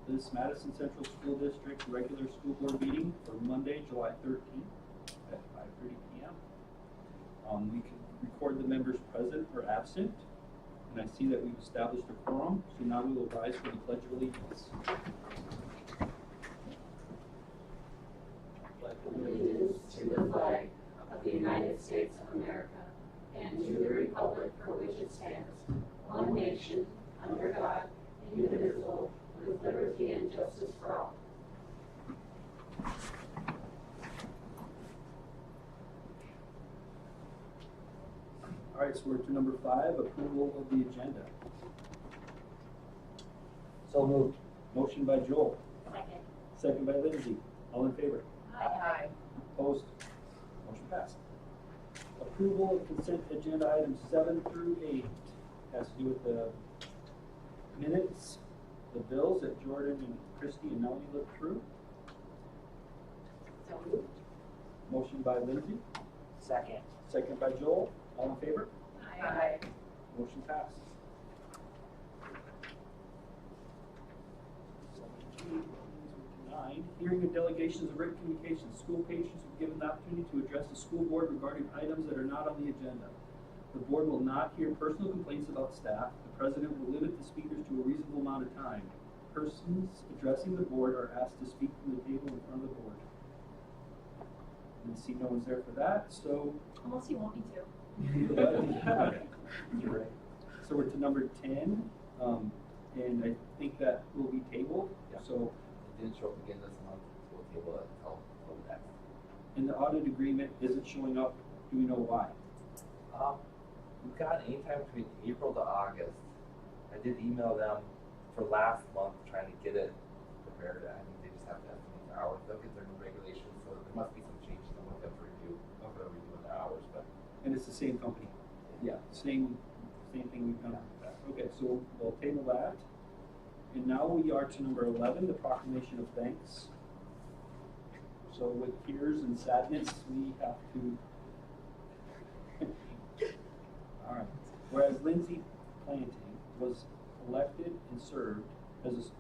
this Madison Central School District regular school board meeting for Monday, July 13th at 5:30 p.m. We can record the members present or absent, and I see that we've established a quorum, so now we will rise for the Pledge of Allegiance. Allegiance to the flag of the United States of America and to the republic for which it stands, one nation, under God, indivisible, with liberty and justice for all. All right, so we're to number 5, approval of the agenda. So moved. Motion by Joel, Second. second by Lindsay. All in favor? Aye. Opposed? Motion passed. Approval of consent agenda items 7 through 8 has to do with the minutes, the bills that Jordan and Christy and Melanie looked through. So moved. Motion by Lindsay, Second. second by Joel. All in favor? Aye. Motion passed. 9, hearing of delegations of written communications. School patrons are given the opportunity to address the school board regarding items that are not on the agenda. The board will not hear personal complaints about staff. The president will limit the speakers to a reasonable amount of time. Persons addressing the board are asked to speak from the table in front of the board. And I see no one's there for that, so Unless you want me to. You're right. So we're to number 10, and I think that will be tabled. Yeah. So, It didn't show up again this month, so we'll table it until next. and the audit agreement isn't showing up. Do we know why? We've got anytime between April to August. I did email them for last month trying to get it prepared. I think they just have to estimate the hours. They'll get their new regulations, so there must be some changes in what they have to review of what we do with the hours, but And it's the same company. Yeah, same thing we've done in the past. Okay, so we'll table that. And now we are to number 11, the proclamation of thanks. So with tears and sadness, we have to. All right. Whereas Lindsay Planting was elected and served as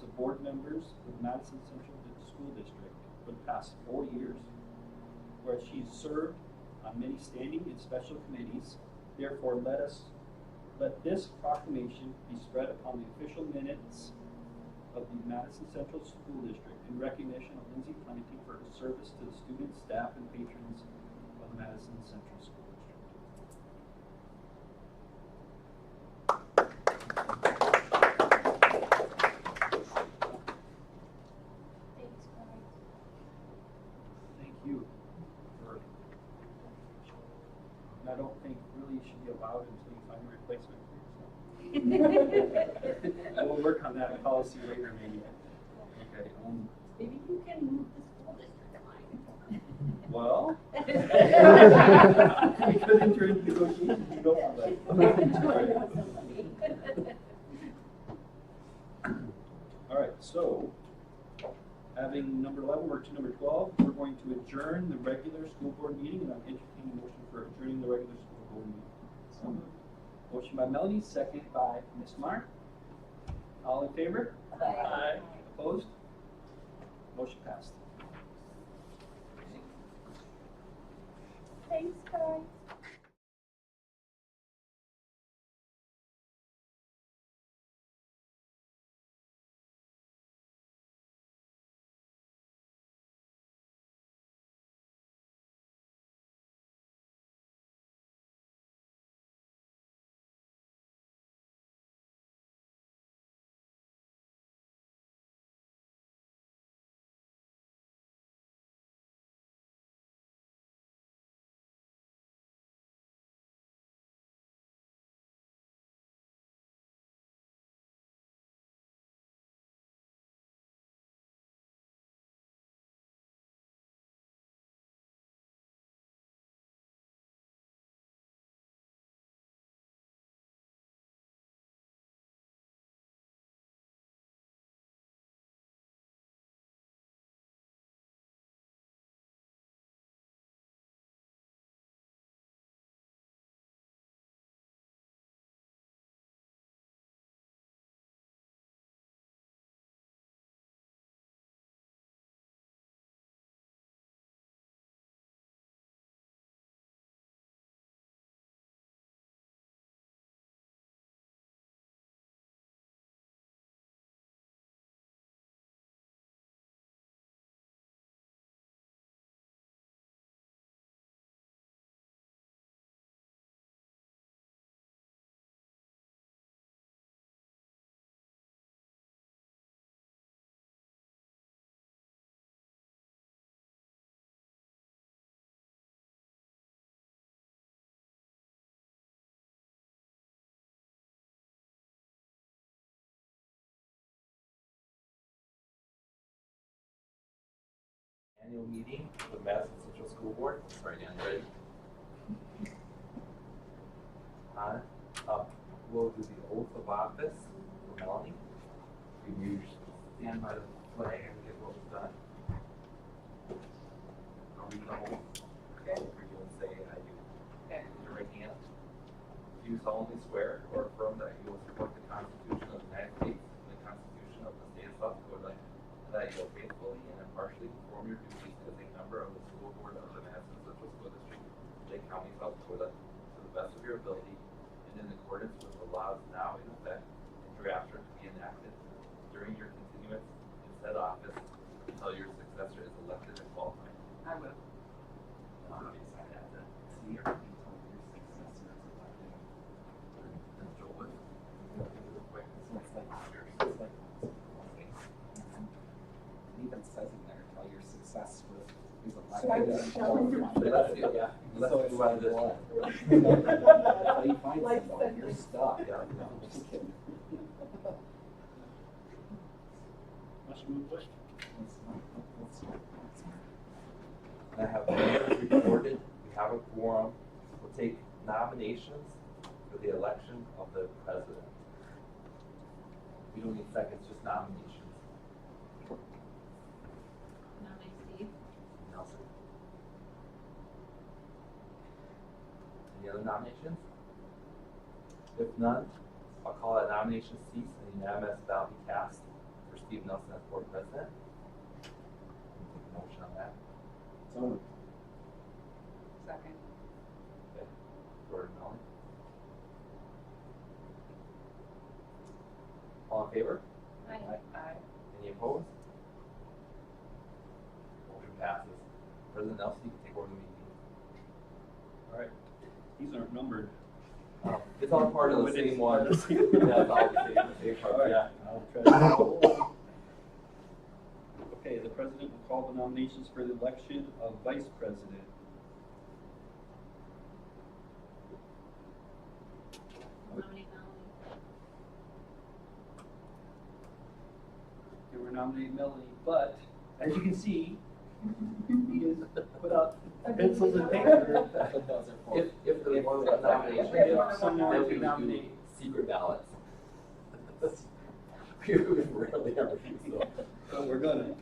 a board members of Madison Central School District for the past 4 years, whereas she's served on many standing and special committees, therefore let this proclamation be spread upon the official minutes of the Madison Central School District in recognition of Lindsay Planting for her service to the students, staff, and patrons of the Madison Central School District. Thanks, guys. Thank you for, and I don't think really you should be allowed until you find a replacement for yourself. We'll work on that policy later, maybe. Okay. Maybe you can move the school district line. Well, we could enter into negotiations. You go for that. All right. So, having number 11, we're to number 12. We're going to adjourn the regular school board meeting, and I'm entertaining a motion for adjourning the regular school board meeting. So, motion by Melanie, second by Ms. Mark. All in favor? Aye. Opposed? Motion passed. Thanks, guys. annual meeting of the Madison Central School Board. Sorry, Dan, you ready? We'll do the oath of office for Melanie. You stand by the flag and get what was done. I'll read the oath. Okay. We're going to say I do. Okay. Raise your right hand. Do you solemnly swear or affirm that you will support the Constitution of the United States and the Constitution of the State of South Dakota, and that you will faithfully and impartially perform your duties as a member of the School Board of the Madison Central School District, Lake County, South Dakota, to the best of your ability and in accordance with the laws now in effect and hereafter to be enacted during your continuance in said office until your successor is elected and qualified? I will. Obviously, I have to see or until your successor is elected. And Joel would. So it's like, okay. It even says in there, until your successor is elected and qualified. Let's do, yeah. Let's So it's move on like to this. what? Until you find Like someone, you're sentence. stuck. Yeah. No, I'm just kidding. Must move quick. I have minutes recorded. We have a quorum. We'll take nominations for the election of the president. We don't need seconds, just nominations. Nominate Steve. Nelson. Any other nominations? If none, I'll call that nomination cease and unanimous ballot be cast for Steve Nelson as board president. Take a motion on that. So, Second. Okay. Jordan Mellon. All in favor? Aye. Aye. Any opposed? Motion passes. President Nelson, you can take over the meeting. All right. These aren't numbered. It's all part of the But it's same one. part of the same- Yeah, it's all the same part, All right. yeah. I'll try to- Okay, the president will call the nominations for the election of vice president. Nominate Melanie. Okay, we're nominating Melanie, but as you can see, he has put out pencils and paper. those are for. If there was a nomination, If someone then to we would nominate. do secret ballots. We would rarely ever do so. So we're gonna.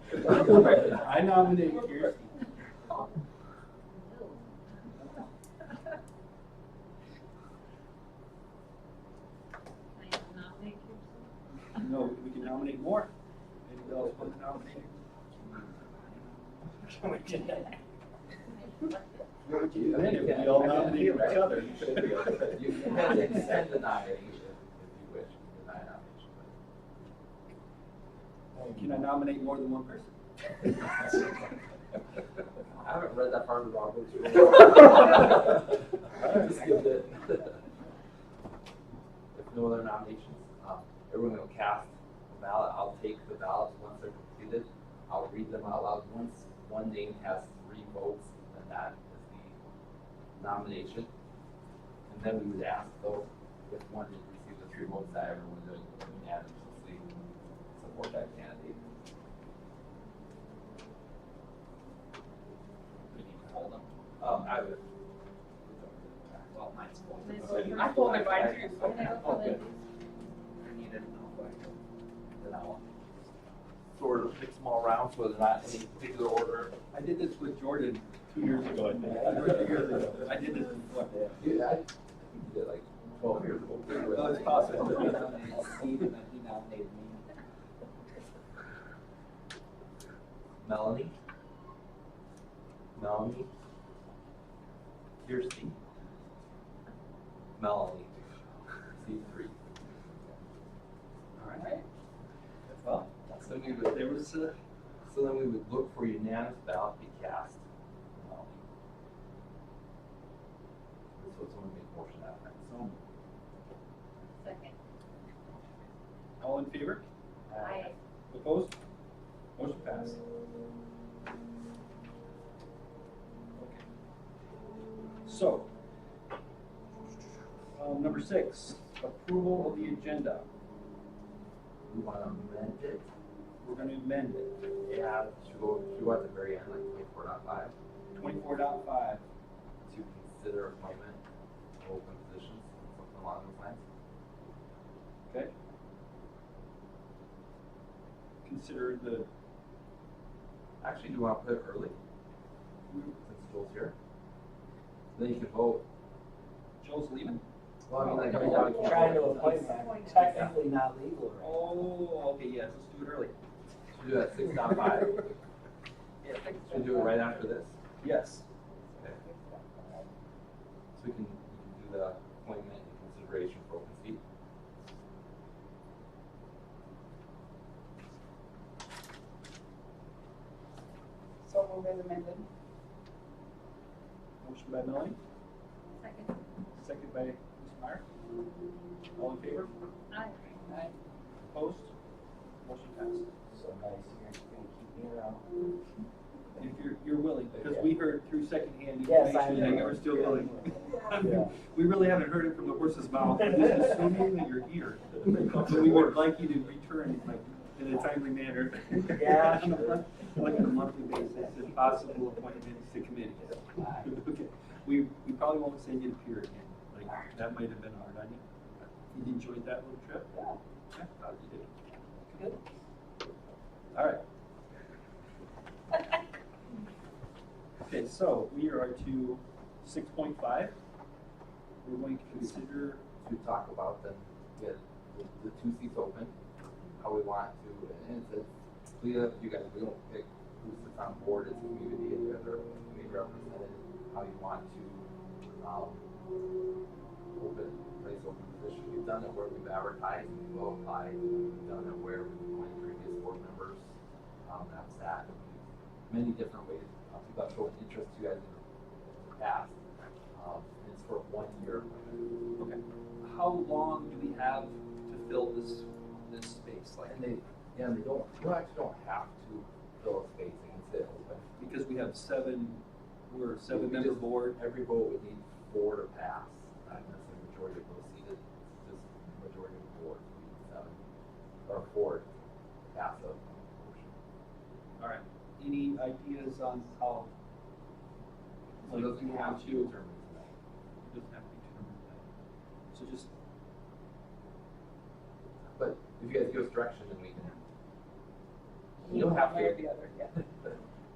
I nominate Kirsty. Can I nominate Kirsten? No, we can nominate more. Anybody else want to nominate? Can we do that? What would you do then if we all nominate each other? You can extend the nomination if you wish, deny nomination. Can I nominate more than one person? I haven't read that part of the Robert's rules. I just skimmed it. If no other nominations, everyone will cast a ballot. I'll take the ballots once they're completed. I'll read them out loud. Once one name has 3 votes, then that is the nomination. And then we would ask though, if one did receive the 3 votes, that everyone would unanimously support that candidate. We need to hold them. I would. Well, mine's full. I folded mine too, so. Oh, good. I need it. Then I'll sort of mix them all around so they're not in any particular order. I did this with Jordan 2 years ago, I think. 2 years ago. I did this before. Yeah, I think you did like 12 years ago. Oh, it's possible. He nominated Steve and then he nominated me. Melanie. Melanie. Kirsty. Melanie. C3. All right. Well, So we would, there was a. so then we would look for unanimous ballot be cast. Melanie. So someone make a motion after that. So, Second. All in favor? Aye. Opposed? Motion passed. Okay. So, number 6, approval of the agenda. We want to amend it we're gonna amend it. Yeah, should go at the very end, like 24.5, 24.5. to consider appointment of open positions, something along those lines. Okay? Consider the, Actually, do you want to put it early, since Joel's here? Then you can vote. Joel's leaving? Well, I mean, like, right now, you can't Trying to vote. appoint that, technically not legal, right? Oh, okay, yes, let's do it early. Should we do it at 6.5? Should we do it right after this? Yes. Okay. So we can do the appointment and consideration for open seat. So move as amended. Motion by Melanie, Second. second by Ms. Meyer. All in favor? Aye. Aye. Opposed? Motion passed. So nice, you're gonna keep me around. If you're willing, because we heard through secondhand Yes, I information that you know. were still willing. Yeah. We really haven't heard it from the horse's mouth, we're just assuming that you're here. So we would like you to return, like, in a timely manner. Yeah, sure. Like on a monthly basis, if possible, appointments to committees. Okay, we probably won't send you to Pier again, like, that might have been hard on you. You enjoyed that little trip? Yeah. Yeah, glad you did. Good. All right. Okay, so we are to 6.5. We're going to consider, To talk about then, get the 2 seats open, how we want to, and it's completely up to you guys. We don't pick who sits on board, it's community, and you guys are being represented, how you want to, place open positions. We've done it where we've advertised, and people apply. We've done it where we've appointed previous board members, have sat many different ways. People have shown interest to you guys in the past. It's for 1 year. okay, how long do we have to fill this space? Like, And they actually don't have to fill a space, they can sit open. because we have we're a We 7-member just- board. Every vote would need 4 to pass, not necessarily majority of those seated, just majority of the board, we need 7, or 4 to pass a motion. All right, any ideas on how? So it doesn't you have want to be determined tonight. It doesn't have to be determined tonight. So just, But if you guys give us direction, then we can. You don't have One or the to. other, yeah.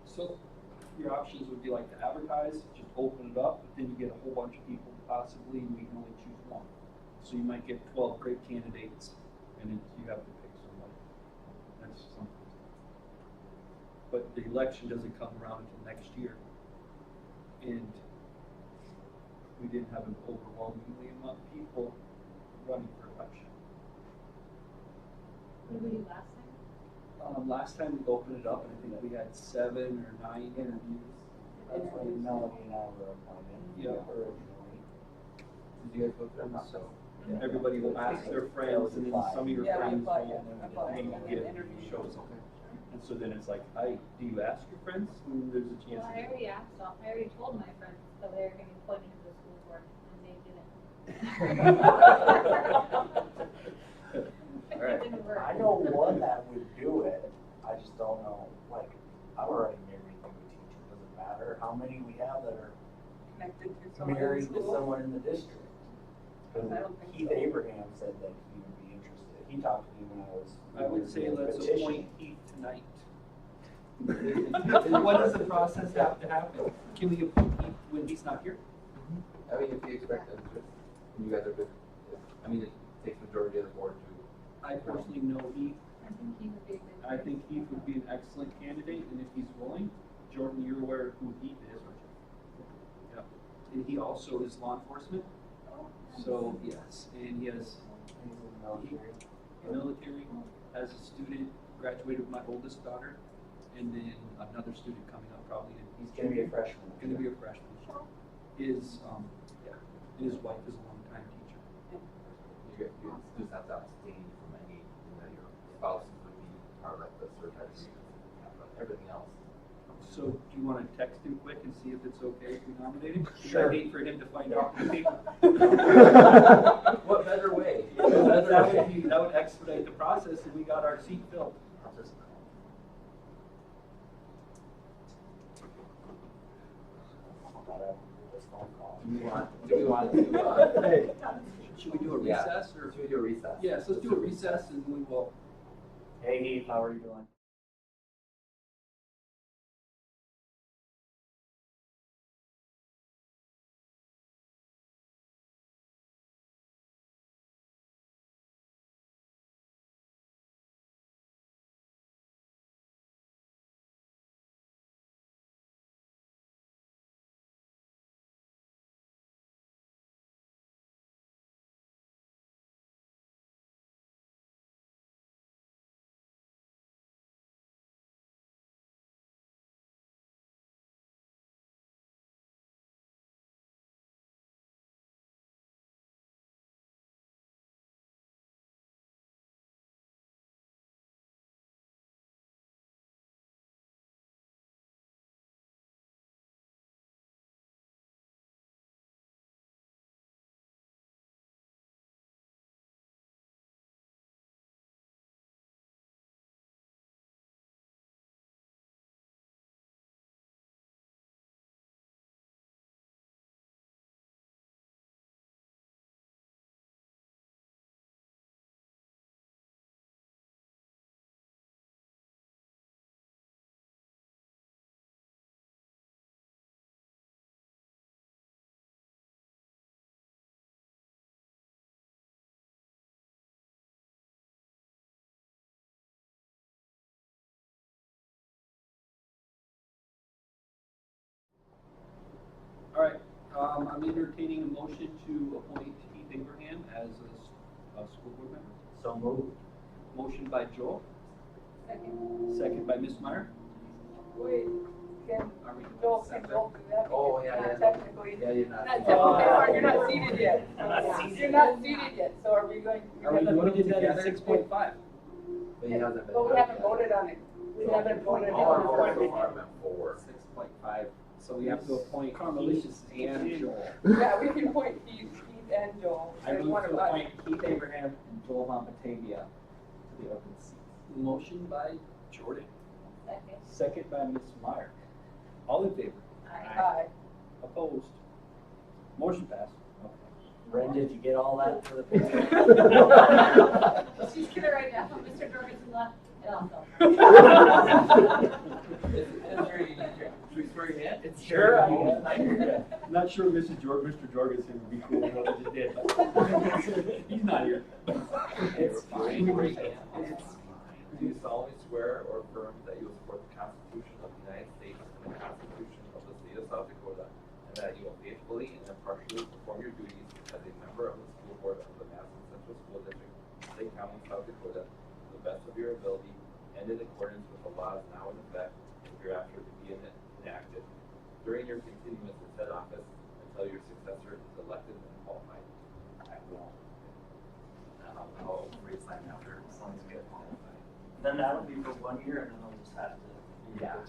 so your options would be like to advertise, just open it up, but then you get a whole bunch of people possibly, and we can only choose one. So you might get 12 great candidates, and then you have to pick somebody. That's something. But the election doesn't come around until next year. And we didn't have an overwhelmingly amount of people running for election. What did we do last time? Last time we opened it up, and I think we had 7 or 9 interviews. That's when Melanie and I were appointed. Yeah. Originally. Did you guys go through that process? So everybody will ask their friends, and then some of your Yeah, we friends apply, will, yeah, apply, and and get then interview. shows up. And so then it's like, do you ask your friends? And there's a chance. Well, I already asked, I already told my friends that they were gonna be appointed to the school board, and they didn't. All right. It didn't work. I know one that would do it, I just don't know, like, I'm already married to a teacher, does it matter how many we have that are Connected to someone in married to school. someone in the district? Because I don't think Keith so. Abraham said that he would be interested, he talked to me when I was. I would say let's petition. appoint Heath tonight. What does the process have to happen? Can we appoint Heath when he's not here? I mean, if you expect interest, and you guys are good, I mean, it takes majority of the board to. I personally know Heath. I think he would be a good. I think Heath would be an excellent candidate, and if he's willing, Jordan, you're aware of who Heath is, aren't you? Yep. And he also is law enforcement, so yes, and he has He's in the military. military, as a student, graduated with my oldest daughter, and then another student coming up probably, and He's gonna be a freshman. Gonna be a freshman. His, and his wife is a longtime teacher. You just have to abstain from any, your spouses would be part of the certified agreement, but everything else. So do you wanna text him quick and see if it's okay if we nominate him? 'Cause Sure. I hate for him to find out. What better way? That would expedite the process, and we got our seat filled. Do we want to, Hey, should we do a yeah. recess or? Should we do a recess? Yes, let's do a recess and we will. Hey Heath, how are you doing? All right, I'm entertaining a motion to appoint Heath Abraham as a school board member. So moved. Motion by Joel, Second. second by Ms. Meyer. Wait, can Are we? Joel do that? Oh, yeah, Not yeah. technically. Yeah, you're not. Not technically, you're not seated yet. Not seated. You're not seated yet, so are we going? Are we doing doing it it at together? 6.5? But he hasn't been. But we haven't voted on it. We haven't voted Oh, on so it. far I'm at 4. 6.5, so we have to appoint Carmelicious Heath and Joel. Yeah, we can appoint Heath and Joel. I There's move one to of us. appoint Heath Abraham and Joel Von Batavia to the open seat. Motion by Jordan, Second. second by Ms. Meyer. All in favor? Aye. Opposed? Motion passed. Ren, did you get all that for the paper? She's gonna write down Mr. Jorgensen left and also. Should we swear you in? It's Sure, I sure. guess. Not sure Mr. Jorgensen would be cool with what I just did, but he's not here. It's fine. Do you solemnly swear or affirm that you will support the Constitution of the United States and the Constitution of the State of South Dakota, and that you will faithfully and impartially perform your duties as a member of the school board of the Madison Central School District, Lake County, South Dakota, to the best of your ability and in accordance with the laws now in effect and hereafter to be enacted during your continuance in said office until your successor is elected and qualified? I will. I'll resign after, sounds good. Then that'll be for 1 year and then I'll just have to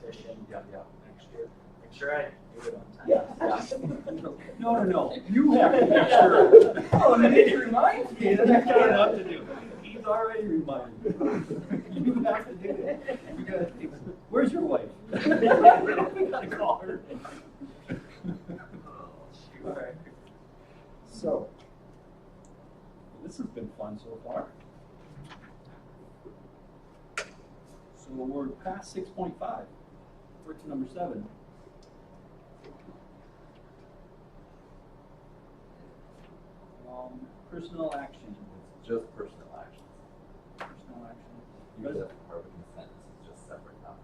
petition next year. Make sure I do it on time. Yeah. No. You have to make sure. Oh, and then it reminds me that He's got enough to do. He's already reminded me. You have to do it. You gotta, where's your wife? We gotta call her. All right. So, this has been fun so far. So we're past 6.5. We're to number 7. Personnel action. It's just personal actions. Personnel action. You guys have part of a consent, this is just separate now.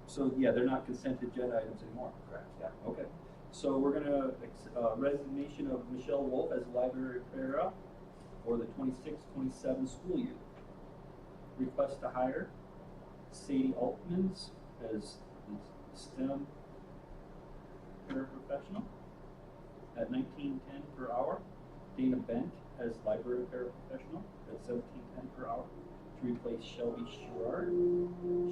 So, yeah, they're not consent agenda items anymore. Correct, yeah. Okay. So we're gonna, resignation of Michelle Wolf as library para for the 26-27 school year. Request to hire Sadie Altmans as the STEM paraprofessional at $19.10 per hour. Dana Bent as library paraprofessional at $17.10 per hour to replace Shelby Sherrard.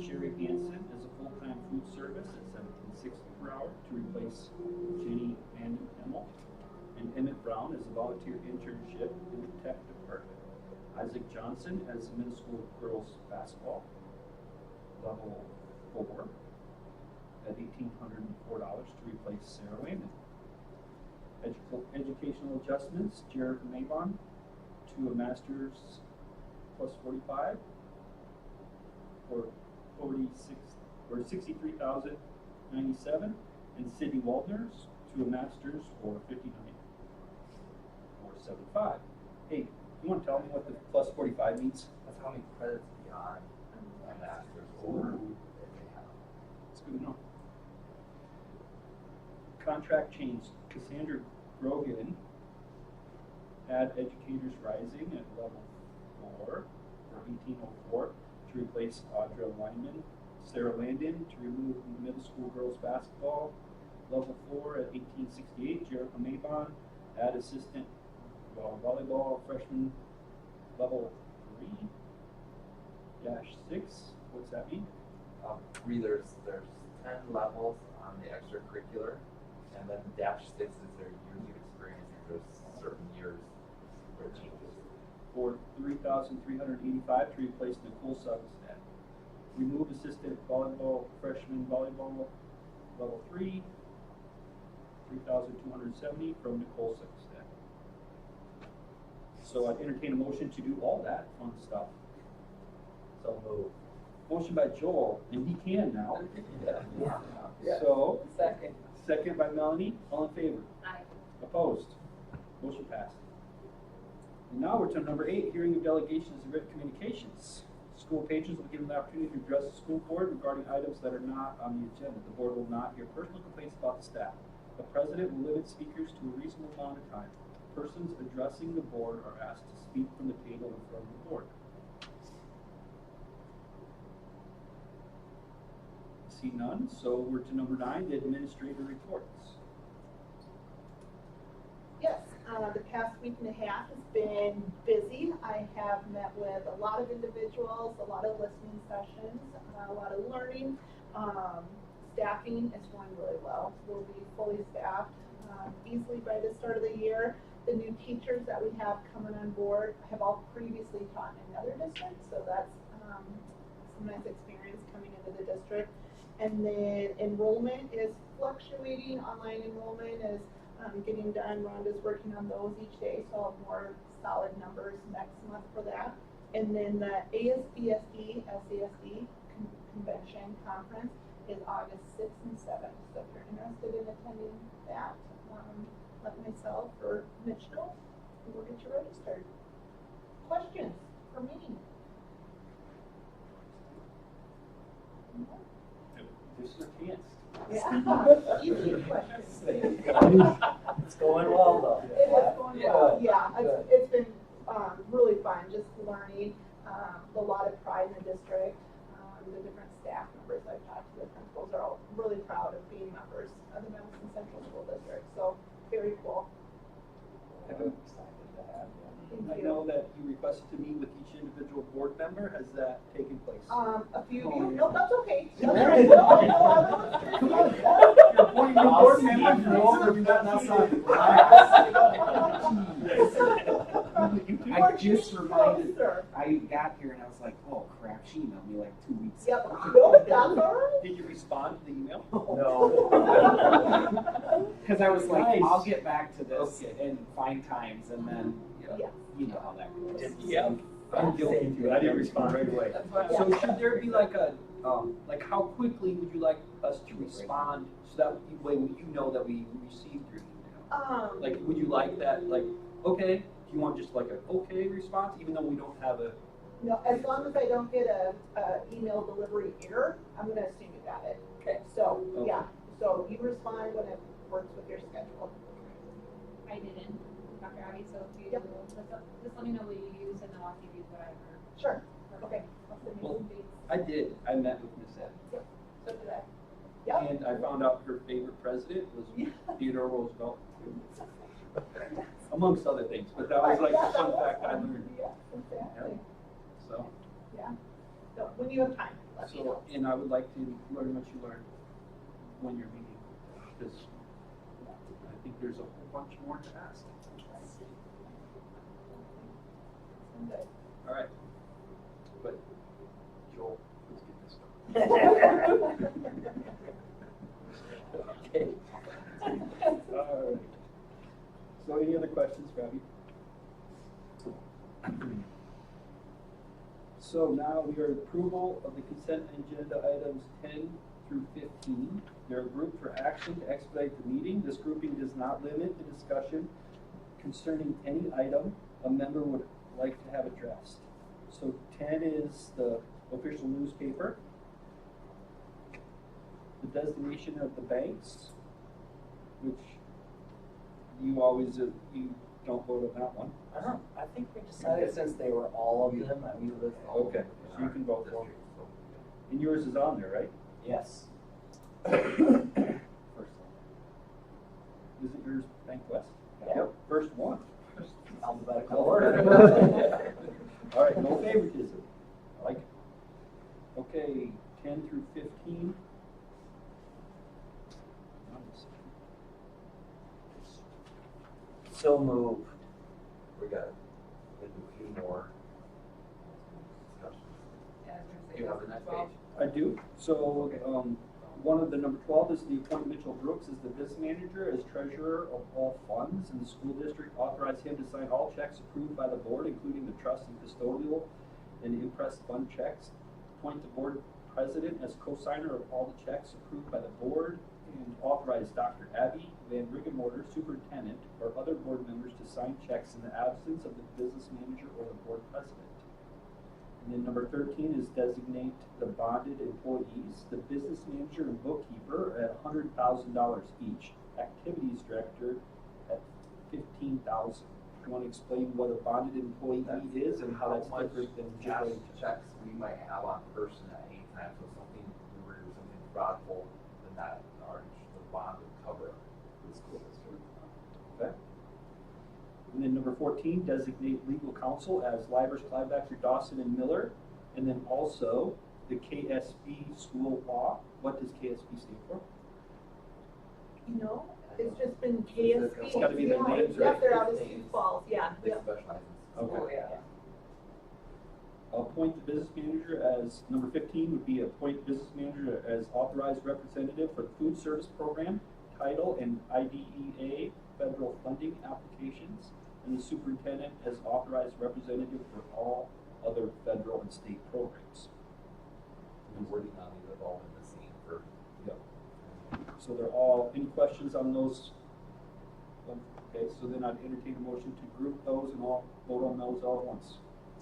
Sherry Hansen as a full-time food service at $17.60 per hour to replace Jenny Van Hemmel. And Emmett Brown as a volunteer internship in the tech department. Isaac Johnson as middle school girls basketball, level 4 at $1,804 to replace Sarah Wayman. At Educational adjustments, Jared Mabon to a master's plus 45 for 63,097, and Sydney Waldner's to a master's for 59,475. Hey, you want to tell me what the plus 45 means? That's how many credits beyond a master's or if they have. It's good to know. Contract change, Cassandra Grogan, add educators rising at level 4 for 1804 to replace Audra Wyman. Sarah Landon to remove middle school girls basketball level 4 at 1868. Jericho Mabon, add assistant volleyball freshman level 3-6. What's that mean? There's 10 levels on the extracurricular, and then the -6 is their years of experience. There's certain years where it changes. For 3,385 to replace Nicole Sugstead. Remove assistant volleyball freshman volleyball level 3, 3,270 from Nicole Sugstead. So I'd entertain a motion to do all that fun stuff. So move. Motion by Joel, and he can now. Yeah. So, Second. second by Melanie, all in favor? Aye. Opposed? Motion passed. And now we're to number 8, hearing of delegations and written communications. School patrons will be given the opportunity to address the school board regarding items that are not on the agenda. The board will not hear personal complaints about the staff. The president will limit speakers to a reasonable amount of time. Persons addressing the board are asked to speak from the table in front of the board. See none, so we're to number 9, the administrator reports. Yes, the past week and a half has been busy. I have met with a lot of individuals, a lot of listening sessions, a lot of learning. Staffing is going really well. We'll be fully staffed easily by the start of the year. The new teachers that we have coming on board have all previously taught in another district, so that's some nice experience coming into the district. And then enrollment is fluctuating. Online enrollment is getting done. Rhonda's working on those each day, so I'll have more solid numbers next month for that. And then the ASBSD, SASD convention conference is August 6th and 7th. So if you're interested in attending that, let myself or Mitch know, and we'll get you registered. Questions for me? This is your chance. Yeah. Easy questions. It's going well though. It is going well. Yeah, it's been really fun, just learning a lot of pride in the district. The different staff members I've talked to, the principals are all really proud of being members of the Madison Central School District. So very cool. I know that you requested to meet with each individual board member. Has that taken place? A few of you. No, that's okay. Come No, on. You're appointing new board members. I just reminded, I got here and I was like, oh crap, she emailed me like 2 weeks Yep. ago. No, that's all right. Did you respond to the email? No. Because I was like, Nice. I'll get back to this Okay. and find times, and then, Yeah. you know how that goes. Yeah. I'm guilty too. I didn't respond right away. So should there be like a, like how quickly would you like us to respond so that way you know that we received your email? Like, would you like that, like, okay, do you want just like an okay response, even though we don't have a? No, as long as I don't get a email delivery error, I'm gonna assume you got it. Okay. So, Okay. yeah, so you respond when it works with your schedule. I didn't, Dr. Abby, so if you, Yep. just let me know what you use and then I'll give you what I heard. Sure, okay. I'll send you Well, some dates. I did. I met with Miss Ed. So did I. Yep. And I found out her favorite president was Theodore Roosevelt, amongst other things. But that was like a fun fact I learned. Yeah, exactly. So, Yeah. So when you have time, let me know. and I would like to learn what you learned when you're meeting, because I think there's a whole bunch more to ask. Okay. All right. But Joel, let's get this done. Okay. All right. any other questions, Robbie? So now we are approval of the consent agenda items 10 through 15. They're grouped for action to expedite the meeting. This grouping does not limit the discussion concerning any item a member would like to have addressed. So 10 is the official newspaper, the designation of the banks, which you always, you don't vote on that one. I don't know, I think we decided since they were all of them, that we list all of Okay, them. so you can vote for them. And yours is on there, right? Yes. First one. Isn't yours Bank West? Yeah. Yep, first one. Alphabetical order. All right, no favoritism. I like it. Okay, 10 through 15. So moved. We got a few more discussions. Yeah, I was gonna say, You have the next 12. page? I do. So, one of the number 12 is the appoint Mitchell Brooks as the business manager, as treasurer of all funds in the school district. Authorize him to sign all checks approved by the board, including the trust and custodial and impressed fund checks. Appoint the board president as co-signer of all the checks approved by the board, and authorize Dr. Abby Van Rigemorter, superintendent, or other board members to sign checks in the absence of the business manager or the board president. And then number 13 is designate the bonded employees, the business manager and bookkeeper at $100,000 each, activities director at $15,000. You want to explain what a bonded employee is and how that's different than cash generally? checks we might have on person at any time, so something, we were doing something fraudulent, then that, the bond would cover the school district. Okay. And then number 14, designate legal counsel as Livers, Clivebacker, Dawson, and Miller. And then also the KSB School Law. What does KSB stand for? You know, it's just been KSB. It's gotta be their Yeah, names, yep, right? they're out of Sioux Falls, yeah, They yep. specialize in. Okay. Oh, yeah. Appoint the business manager as, number 15 would be appoint business manager as authorized representative for the food service program, title, and IDEA federal funding applications, and the superintendent as authorized representative for all other federal and state programs. The wording on these have all been the same for. Yep. So they're all, any questions on those? Okay, so then I'd entertain a motion to group those and all vote on those all at once.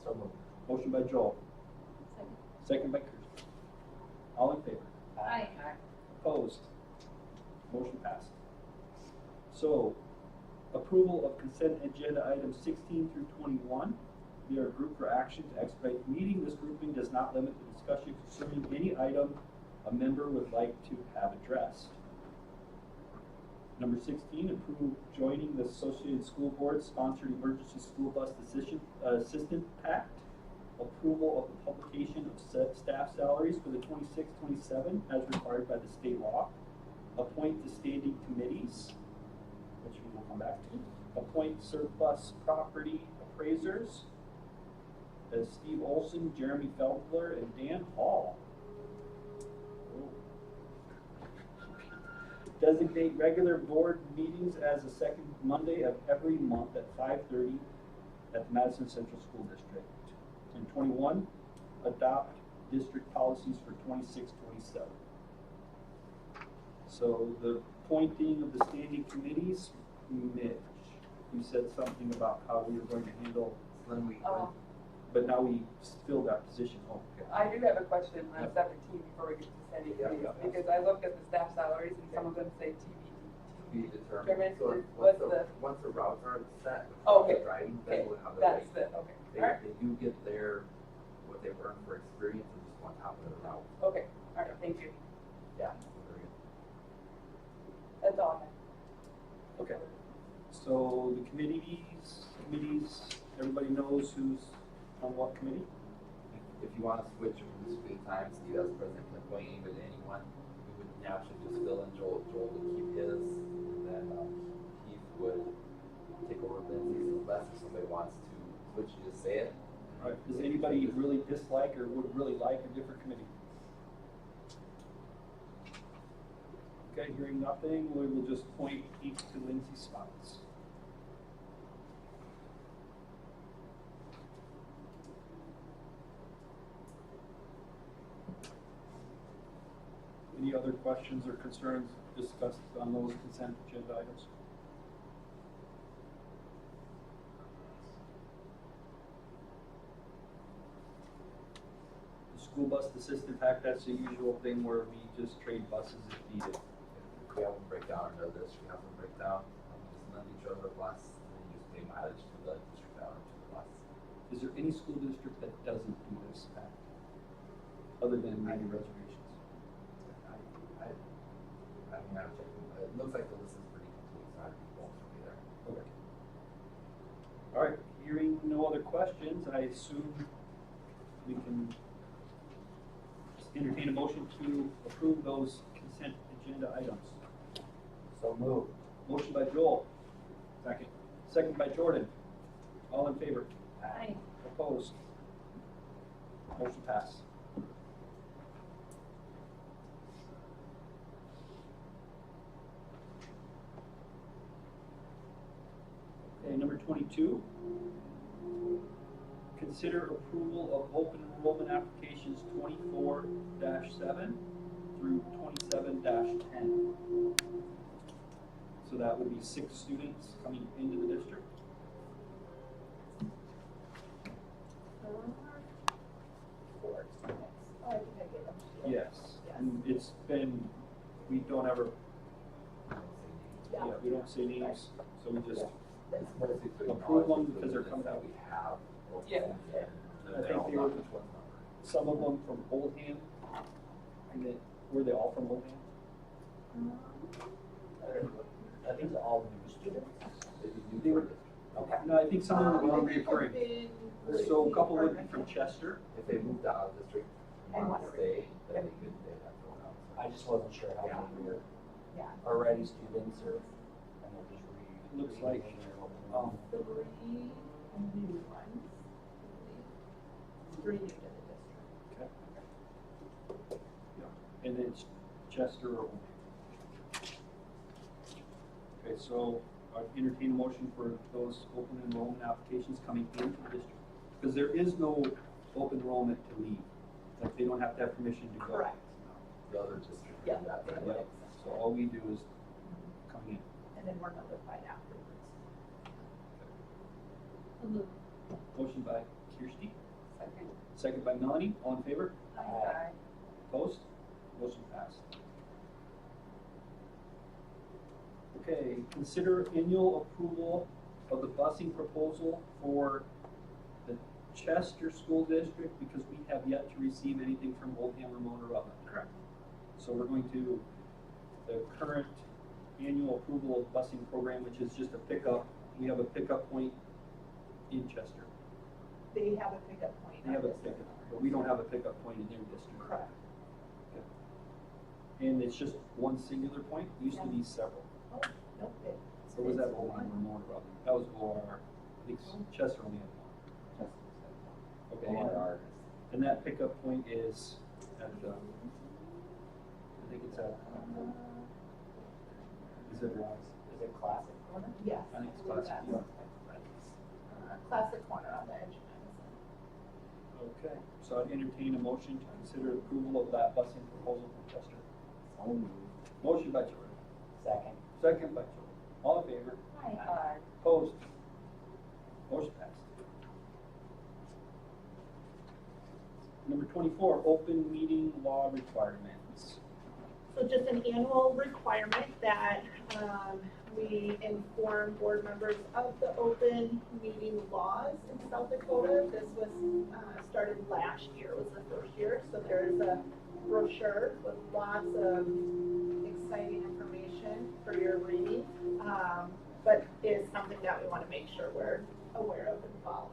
So moved. Motion by Joel, Second. second by Kirsty. All in favor? Aye. Opposed? Motion passed. So, approval of consent agenda items 16 through 21. They are grouped for action to expedite the meeting. This grouping does not limit the discussion concerning any item a member would like to have addressed. Number 16, approve joining the Associated School Board sponsored Emergency School Bus Assistant Pact. Approval of the publication of staff salaries for the 26-27 as required by the state law. Appoint the standing committees, which we will come back to. Appoint surplus property appraisers as Steve Olson, Jeremy Feldler, and Dan Hall. Designate regular board meetings as the second Monday of every month at 5:30 at the Madison Central School District. And 21, adopt district policies for 26-27. So the appointing of the standing committees, Mitch, you said something about how we were going to handle, So then we, but now we filled that position. Oh, okay. I do have a question on Yep. 17 before we get to standing Yeah, committees, yeah. because I looked at the staff salaries and some of them say be TBD. determined, so What's the- once the routes are set, Oh, the okay. driving, Okay, then we'll have the that's rate. it, okay, They, alright, they do get their, what they earn for experience, and just on top of the route. okay, alright, thank you. Yeah. Very good. That's all I Okay. So the committees, everybody knows who's on what committee? If you wanna switch from the screen time, Steve as president can appoint anybody to anyone, we would naturally just fill in Joel would keep his, and then, Keith would take over Lindsay's unless if somebody wants to switch, you just say it. All right. Does anybody really dislike or would really like a different committee? Okay, hearing nothing, we will just point each to Lindsay's spots. Any other questions or concerns discussed on those consent agenda items? The school bus assistant pack, that's the usual thing where we just trade buses if needed. If we have them break down into this, we have them break down, just lend each other a bus, and then you just pay mileage to the district down to the bus. Is there any school district that doesn't do this pack? Other than maybe reservations? I don't have to check, but it looks like the list is pretty complete, so I think both will be there. Okay. All right, hearing no other questions, I assume we can entertain a motion to approve those consent agenda items. So move. Motion by Joel. Second. Second by Jordan. All in favor? Aye. Opposed? Motion passed. Okay, number 22. Consider approval of open enrollment applications 24-7 through 27-10. So that would be 6 students coming into the district. Four students. Oh, I think I gave them to you. Yes, and it's been, we don't ever, Yeah. yeah, we don't say names, so we just, That's What is it to Approve them acknowledge the because they're students coming that out. we have. Yeah. I think they were, some of them from Oldham, and then, were they all from Oldham? I think it's all new students. They were, Okay. no, I think some of them were I think reoccurring. they've been So a couple would be reoccurring. from Chester. If they moved out of the district And and wanted to want to stay, remain. then they could, they'd have to go out. I just wasn't sure how Yeah. many were Yeah. already students or, and they're just Looks like, Three new ones. Three new to the district. Okay. Yeah, and it's Chester or Oldham. Okay, so I entertain a motion for those open enrollment applications coming into the district. Because there is no open enrollment to leave, like they don't have to have permission to go. Correct. The other district. Yeah, did that, they right? would Yeah, accept so it. all we do is come in. And then we're notified afterwards. So moved. Motion by Kirsty, Second. second by Melanie, all in favor? Aye. Opposed? Motion passed. Okay, consider annual approval of the busing proposal for the Chester School District because we have yet to receive anything from Oldham, Ramona, Rutland. Correct. So we're going to, the current annual approval of busing program, which is just a pickup, we have a pickup point in Chester. They have a pickup point. They in have a our district. pickup, but we don't have a pickup point in their district. Correct. And it's just one singular point, it used to be several. Oh, nope, Or was that it's Oldham one. or Ramona, Rutland? That was OR, I think Chester only had one. Okay, and that pickup point is at, I think it's at, is it, Is it classic corner? Yes. I think it's believe classic, that's, yeah. Classic corner on the edge of Madison. Okay, so I'd entertain a motion to consider approval of that busing proposal from Chester. So moved. Motion by Jordan, Second. second by Jordan. All in favor? Aye. Aye. Opposed? Motion passed. Number 24, open meeting law requirements. So just an annual requirement that we inform board members of the open meeting laws in South Dakota. This was started last year, was the first year. So there's a brochure with lots of exciting information for your reading. But is something that we want to make sure we're aware of and following.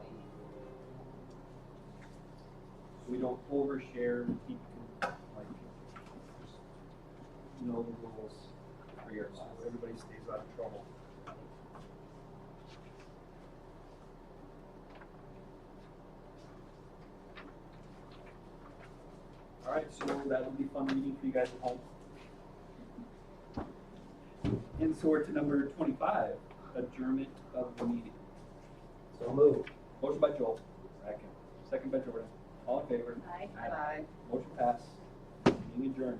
So we don't overshare, we keep, like, just know the rules here, so everybody stays out of trouble. All right, so that'll be fun reading for you guys at home. And so we're to number 25, adjournment of the meeting. So moved. Motion by Joel. Second. Second by Jordan. All in favor? Aye. Aye. Motion passed. Meeting adjourned.